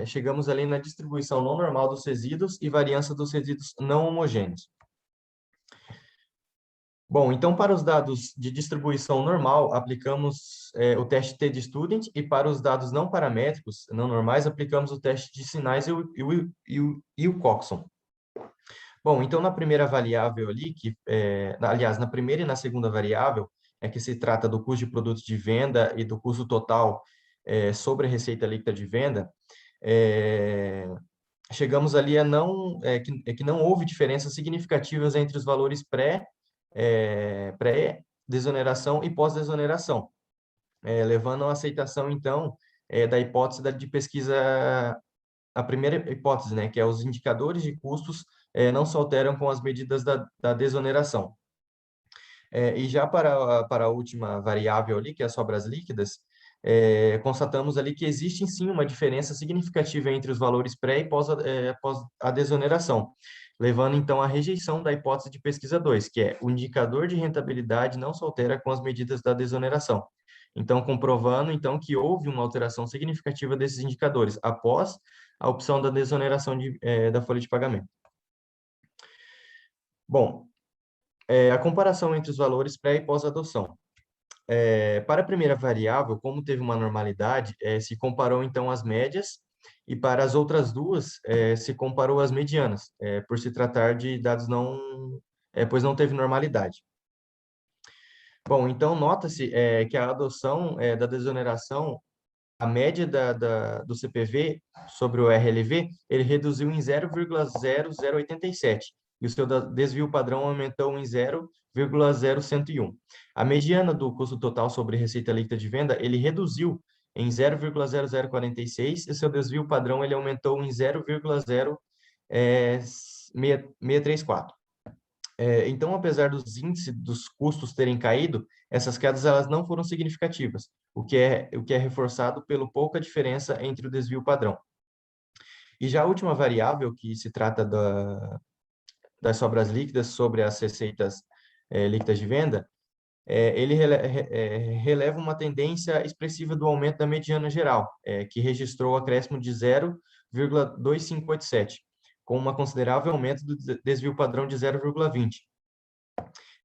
chegamos ali na distribuição não normal dos resíduos e variância dos resíduos não homogêneos. Bom, então, para os dados de distribuição normal, aplicamos o teste T-de-Student, e para os dados não paramétricos, não normais, aplicamos o teste de sinais e o Coxon. Bom, então, na primeira variável ali, aliás, na primeira e na segunda variável, que se trata do custo de produtos de venda e do custo total sobre a receita líquida de venda, chegamos ali a que não houve diferenças significativas entre os valores pré-desoneração e pós-desoneração, levando à aceitação, então, da hipótese de pesquisa, a primeira hipótese, né, que é os indicadores de custos não se alteram com as medidas da desoneração. E já para a última variável ali, que é as sobras líquidas, constatamos ali que existe sim uma diferença significativa entre os valores pré e pós a desoneração, levando então à rejeição da hipótese de pesquisa 2, que é o indicador de rentabilidade não se altera com as medidas da desoneração. Então, comprovando então que houve uma alteração significativa desses indicadores após a opção da desoneração da folha de pagamento. Bom, a comparação entre os valores pré e pós-adoção. Para a primeira variável, como teve uma normalidade, se comparou então as médias, e para as outras duas, se comparou as medianas, por se tratar de dados pois não teve normalidade. Bom, então nota-se que a adoção da desoneração, a média do CPV sobre o RLV, ele reduziu em 0,0087, e o seu desvio padrão aumentou em 0,0101. A mediana do custo total sobre receita líquida de venda, ele reduziu em 0,0046, e seu desvio padrão ele aumentou em 0,0634. Então, apesar dos índices dos custos terem caído, essas quedas elas não foram significativas, o que é reforçado pela pouca diferença entre o desvio padrão. E já a última variável, que se trata das sobras líquidas sobre as receitas líquidas de venda, ele releva uma tendência expressiva do aumento da mediana geral, que registrou o acréscimo de 0,2587, com um considerável aumento do desvio padrão de 0,20.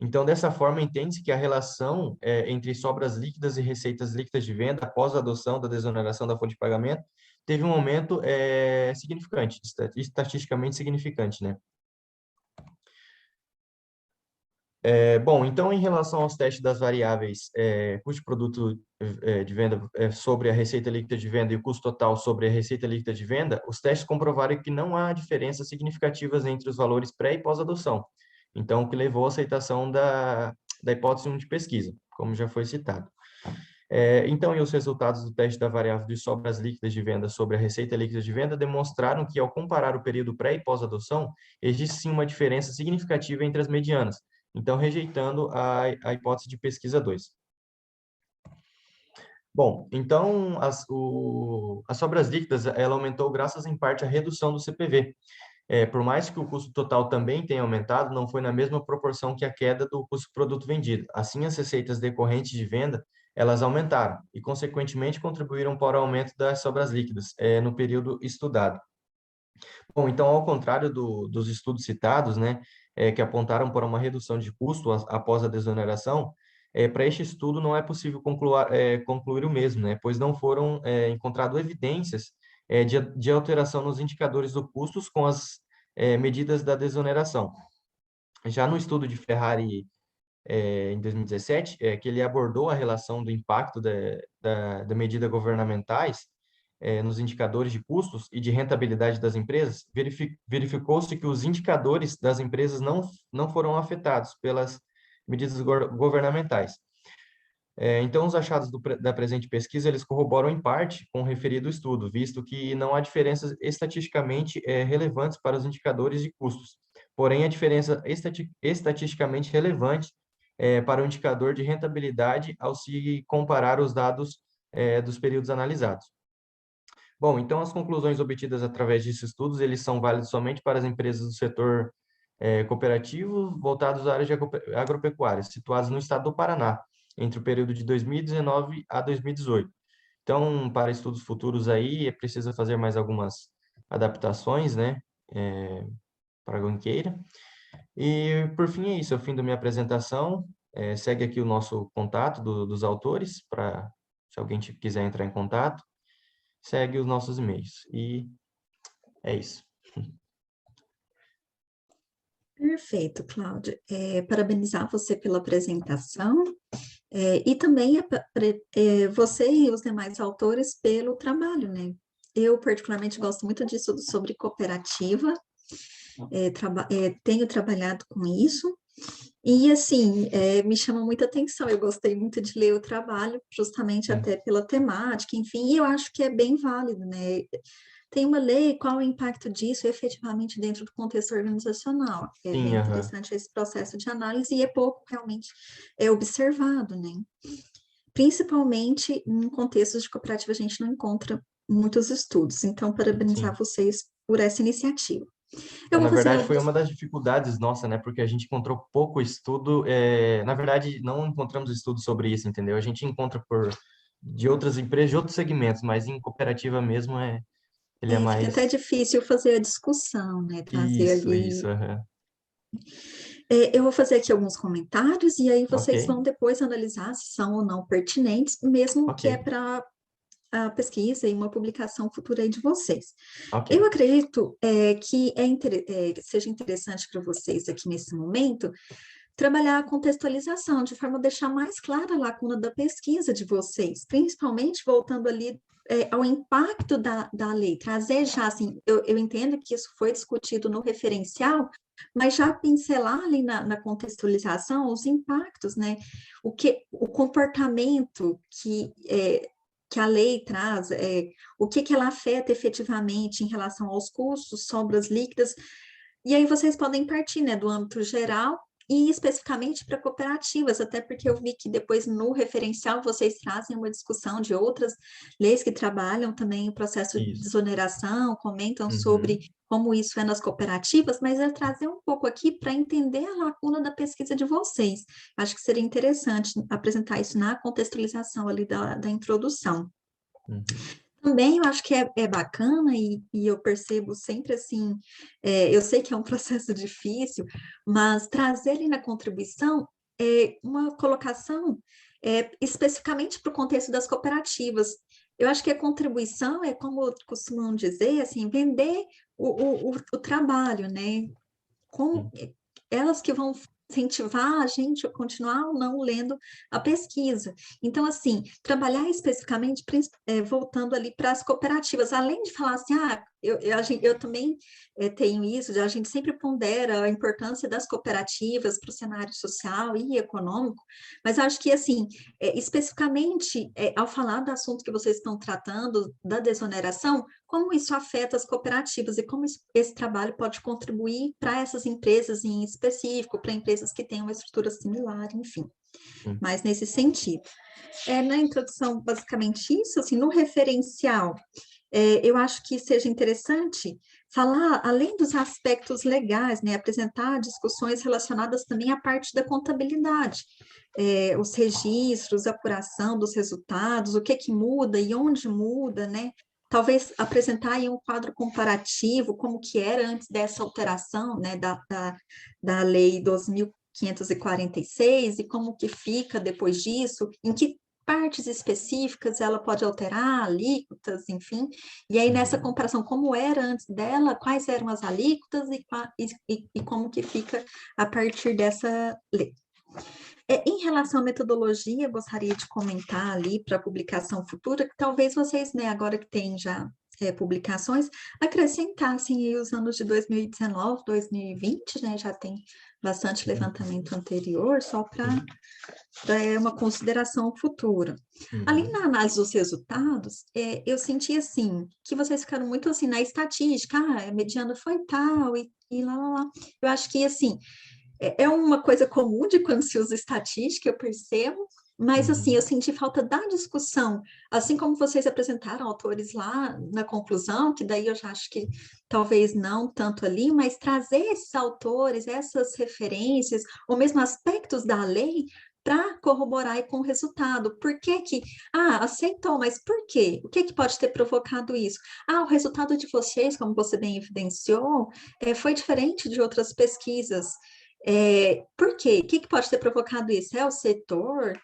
Então, dessa forma, entende-se que a relação entre sobras líquidas e receitas líquidas de venda após a adoção da desoneração da folha de pagamento teve um aumento significante, estatisticamente significante, né? Bom, então, em relação aos testes das variáveis custo de produto de venda sobre a receita líquida de venda e o custo total sobre a receita líquida de venda, os testes comprovaram que não há diferenças significativas entre os valores pré e pós-adoção. Então, o que levou à aceitação da hipótese 1 de pesquisa, como já foi citado. Então, e os resultados do teste da variável de sobras líquidas de venda sobre a receita líquida de venda demonstraram que, ao comparar o período pré e pós-adoção, existe sim uma diferença significativa entre as medianas, então rejeitando a hipótese de pesquisa 2. Bom, então, as sobras líquidas, ela aumentou graças em parte à redução do CPV. Por mais que o custo total também tenha aumentado, não foi na mesma proporção que a queda do custo do produto vendido. Assim, as receitas decorrentes de venda, elas aumentaram e, consequentemente, contribuíram para o aumento das sobras líquidas no período estudado. Bom, então, ao contrário dos estudos citados, né, que apontaram para uma redução de custo após a desoneração, para este estudo não é possível concluir o mesmo, né, pois não foram encontradas evidências de alteração nos indicadores do custos com as medidas da desoneração. Já no estudo de Ferrari, em 2017, que ele abordou a relação do impacto da medida governamentais nos indicadores de custos e de rentabilidade das empresas, verificou-se que os indicadores das empresas não foram afetados pelas medidas governamentais. Então, os achados da presente pesquisa, eles corroboram em parte com o referido estudo, visto que não há diferenças estatisticamente relevantes para os indicadores de custos. Porém, a diferença estatisticamente relevante para o indicador de rentabilidade ao se comparar os dados dos períodos analisados. Bom, então, as conclusões obtidas através desses estudos, eles são válidos somente para as empresas do setor cooperativo voltados à área de agropecuária, situadas no estado do Paraná, entre o período de 2019 a 2018. Então, para estudos futuros aí, é preciso fazer mais algumas adaptações, né, para quem queira. E, por fim, é isso, é o fim da minha apresentação. Segue aqui o nosso contato dos autores, para se alguém quiser entrar em contato, segue os nossos e-mails. E é isso.
Perfeito, Cláudia. Parabenizar você pela apresentação e também você e os demais autores pelo trabalho, né? Eu, particularmente, gosto muito de estudo sobre cooperativa, tenho trabalhado com isso, e, assim, me chama muita atenção, eu gostei muito de ler o trabalho, justamente até pela temática, enfim, e eu acho que é bem válido, né? Tem uma lei, qual o impacto disso efetivamente dentro do contexto organizacional? É
Sim,
bem interessante esse processo de análise e é pouco realmente observado, né? Principalmente em contextos de cooperativa, a gente não encontra muitos estudos, então, parabenizar
sim.
vocês por essa iniciativa. Eu
Na
vou fazer
verdade, foi
algumas...
uma das dificuldades nossa, né? Porque a gente encontrou pouco estudo. Na verdade, não encontramos estudo sobre isso, entendeu? A gente encontra de outras empresas, de outros segmentos, mas em cooperativa mesmo, ele é
Fica até
mais...
difícil fazer a discussão, né? Trazer
Isso,
ali...
aham.
Eu vou fazer aqui alguns comentários e aí
Ok,
vocês vão depois analisar se são ou não pertinentes, mesmo
ok,
que é para a pesquisa e uma publicação futura aí de vocês.
ok.
Eu acredito que seja interessante para vocês aqui nesse momento trabalhar a contextualização, de forma a deixar mais clara a lacuna da pesquisa de vocês, principalmente voltando ali ao impacto da lei, trazer já, assim, eu entendo que isso foi discutido no referencial, mas já pincelar ali na contextualização os impactos, né? O comportamento que a lei traz, o que ela afeta efetivamente em relação aos custos, sobras líquidas, e aí vocês podem partir, né, do âmbito geral e especificamente para cooperativas, até porque eu vi que depois no referencial vocês trazem uma discussão de outras leis que trabalham também o processo de
Isso.
desoneração, comentam
Uhum.
sobre como isso é nas cooperativas, mas eu trazer um pouco aqui para entender a lacuna da pesquisa de vocês. Acho que seria interessante apresentar isso na contextualização ali da introdução.
Uhum.
Também eu acho que é bacana e eu percebo sempre assim, eu sei que é um processo difícil, mas trazer ali na contribuição uma colocação especificamente para o contexto das cooperativas. Eu acho que a contribuição é, como costumam dizer, assim, vender o trabalho, né? Como elas que vão incentivar a gente a continuar ou não lendo a pesquisa. Então, assim, trabalhar especificamente, voltando ali para as cooperativas, além de falar assim, eu também tenho isso, a gente sempre pondera a importância das cooperativas para o cenário social e econômico, mas acho que, assim, especificamente, ao falar do assunto que vocês estão tratando, da desoneração, como isso afeta as cooperativas e como esse trabalho pode contribuir para essas empresas em específico, para empresas que têm uma estrutura similar, enfim, mas nesse sentido. Na introdução, basicamente isso, assim, no referencial, eu acho que seja interessante falar, além dos aspectos legais, né, apresentar discussões relacionadas também à parte da contabilidade, os registros, a apuração dos resultados, o que muda e onde muda, né, talvez apresentar aí um quadro comparativo, como que era antes dessa alteração, né, da lei 2.546 e como que fica depois disso, em que partes específicas ela pode alterar, alíquotas, enfim, e aí nessa comparação, como era antes dela, quais eram as alíquotas e como que fica a partir dessa lei. Em relação à metodologia, gostaria de comentar ali para a publicação futura, que talvez vocês, né, agora que tem já publicações, acrescentassem aí os anos de 2019, 2020, né, já tem bastante levantamento anterior, só para uma consideração futura. Ali na análise dos resultados, eu senti, assim, que vocês ficaram muito, assim, na estatística, a mediana foi tal, e lá. Eu acho que, assim, é uma coisa comum de quando se usa estatística, eu percebo, mas, assim, eu senti falta da discussão, assim como vocês apresentaram autores lá na conclusão, que daí eu já acho que talvez não tanto ali, mas trazer esses autores, essas referências, ou mesmo aspectos da lei, para corroborar aí com o resultado. Por que que, aceitou, mas por quê? O que que pode ter provocado isso? O resultado de vocês, como você bem evidenciou, foi diferente de outras pesquisas. Por quê? O que que pode ter provocado isso? É o setor?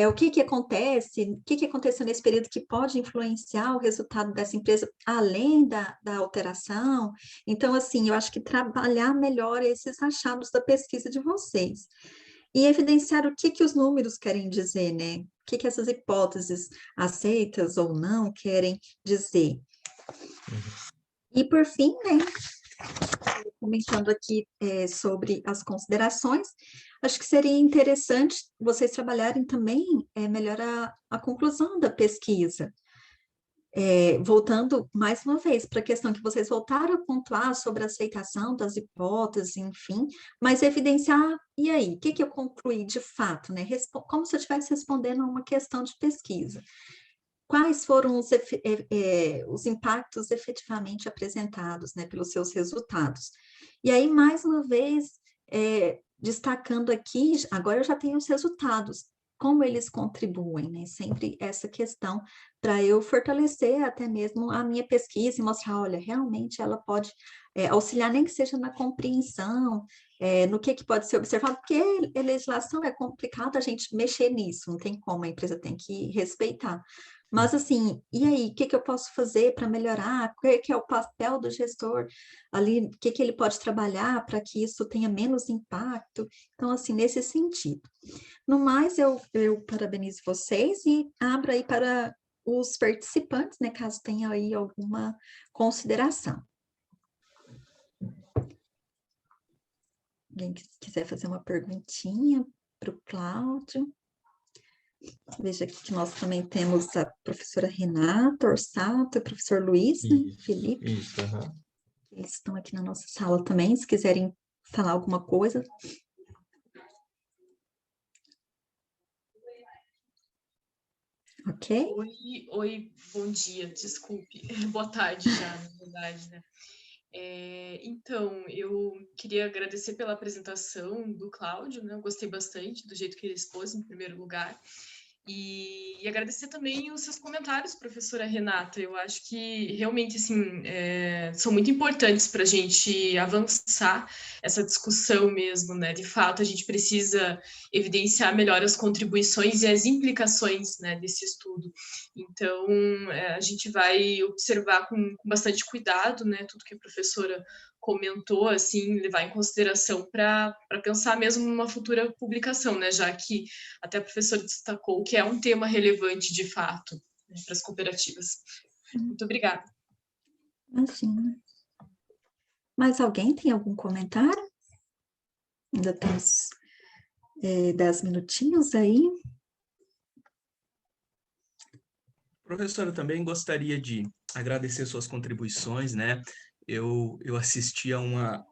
O que que acontece? O que que aconteceu nesse período que pode influenciar o resultado dessa empresa, além da alteração? Então, assim, eu acho que trabalhar melhor esses achados da pesquisa de vocês. E evidenciar o que que os números querem dizer, né? O que que essas hipóteses aceitas ou não querem dizer. E, por fim, né, comentando aqui sobre as considerações, acho que seria interessante vocês trabalharem também melhor a conclusão da pesquisa. Voltando mais uma vez para a questão que vocês voltaram a pontuar sobre a aceitação das hipóteses, enfim, mas evidenciar, e aí, o que que eu concluí de fato, né? Como se eu estivesse respondendo a uma questão de pesquisa. Quais foram os impactos efetivamente apresentados, né, pelos seus resultados? E aí, mais uma vez, destacando aqui, agora eu já tenho os resultados, como eles contribuem, né? Sempre essa questão para eu fortalecer até mesmo a minha pesquisa e mostrar, olha, realmente ela pode auxiliar, nem que seja na compreensão, no que pode ser observado, porque a legislação é complicado a gente mexer nisso, não tem como, a empresa tem que respeitar. Mas, assim, e aí, o que que eu posso fazer para melhorar? Qual que é o papel do gestor ali? O que que ele pode trabalhar para que isso tenha menos impacto? Então, assim, nesse sentido. No mais, eu parabenizo vocês e abro aí para os participantes, né, caso tenha aí alguma consideração. Alguém que quiser fazer uma perguntinha para o Cláudio. Veja aqui que nós também temos a professora Renata Orsato e o professor Luiz, né, Felipe.
Isso,
Eles estão aqui na nossa sala também, se quiserem falar alguma coisa. Ok?
Oi, bom dia, desculpe. Boa tarde já, na verdade, né? Então, eu queria agradecer pela apresentação do Cláudio, né? Eu gostei bastante do jeito que ele expôs, em primeiro lugar. E agradecer também os seus comentários, professora Renata. Eu acho que realmente assim, são muito importantes para a gente avançar essa discussão mesmo, né? De fato, a gente precisa evidenciar melhor as contribuições e as implicações, né, desse estudo. Então, a gente vai observar com bastante cuidado, né, tudo que a professora comentou, assim, levar em consideração para pensar mesmo numa futura publicação, né, já que até a professora destacou que é um tema relevante de fato, né, para as cooperativas. Muito obrigada.
Imagina. Mais alguém tem algum comentário? Ainda temos 10 minutinhos aí.
Professora, eu também gostaria de agradecer suas contribuições, né? Eu assisti a uma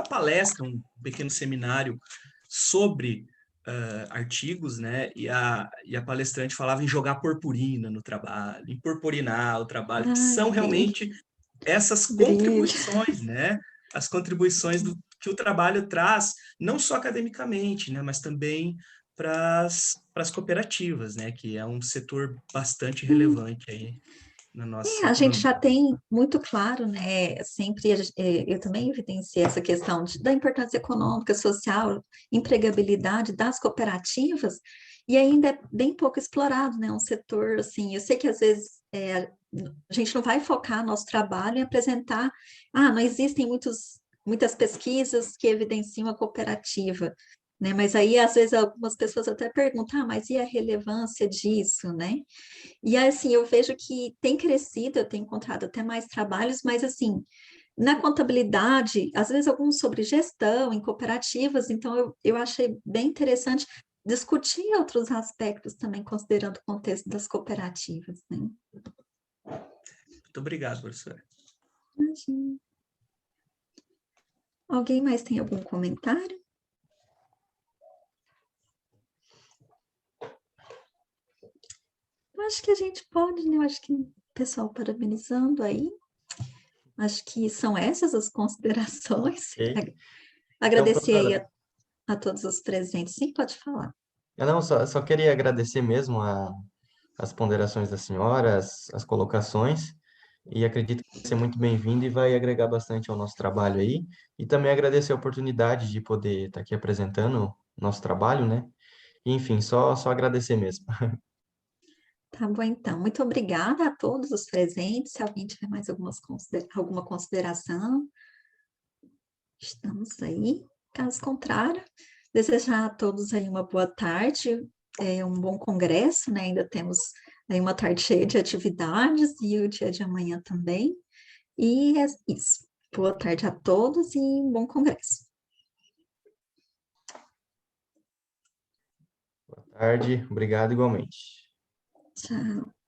palestra, um pequeno seminário sobre artigos, né? E a palestrante falava em jogar purpurina no trabalho, em purpurinar o trabalho, que
Ai,
são realmente essas
brilho.
contribuições, né? As contribuições que o trabalho traz, não só academicamente, né? Mas também para as cooperativas, né? Que é um setor bastante relevante aí na nossa
A gente já
economia.
tem muito claro, né? Sempre eu também evidenciei essa questão da importância econômica, social, empregabilidade das cooperativas, e ainda é bem pouco explorado, né? Um setor assim, eu sei que às vezes a gente não vai focar nosso trabalho em apresentar, não existem muitas pesquisas que evidenciam a cooperativa, né? Mas aí, às vezes, algumas pessoas até perguntam, mas e a relevância disso, né? E assim, eu vejo que tem crescido, eu tenho encontrado até mais trabalhos, mas assim, na contabilidade, às vezes alguns sobre gestão em cooperativas, então eu achei bem interessante discutir outros aspectos também, considerando o contexto das cooperativas, né?
Muito obrigado, professora.
Imagina. Alguém mais tem algum comentário? Eu acho que a gente pode, né? Eu acho que o pessoal parabenizando aí. Acho que são essas as considerações.
Ok. Então,
Agradecer aí
professora,
a todos os presentes. Sim, pode falar.
eu não, só queria agradecer mesmo as ponderações da senhora, as colocações, e acredito que vai ser muito bem-vindo e vai agregar bastante ao nosso trabalho aí. E também agradecer a oportunidade de poder estar aqui apresentando o nosso trabalho, né? E, enfim, só agradecer mesmo.
Tá bom, então. Muito obrigada a todos os presentes. Se alguém tiver mais alguma consideração, estamos aí. Caso contrário, desejar a todos aí uma boa tarde, um bom congresso, né? Ainda temos aí uma tarde cheia de atividades e o dia de amanhã também. E é isso. Boa tarde a todos e um bom congresso.
Boa tarde, obrigado igualmente.
Tchau.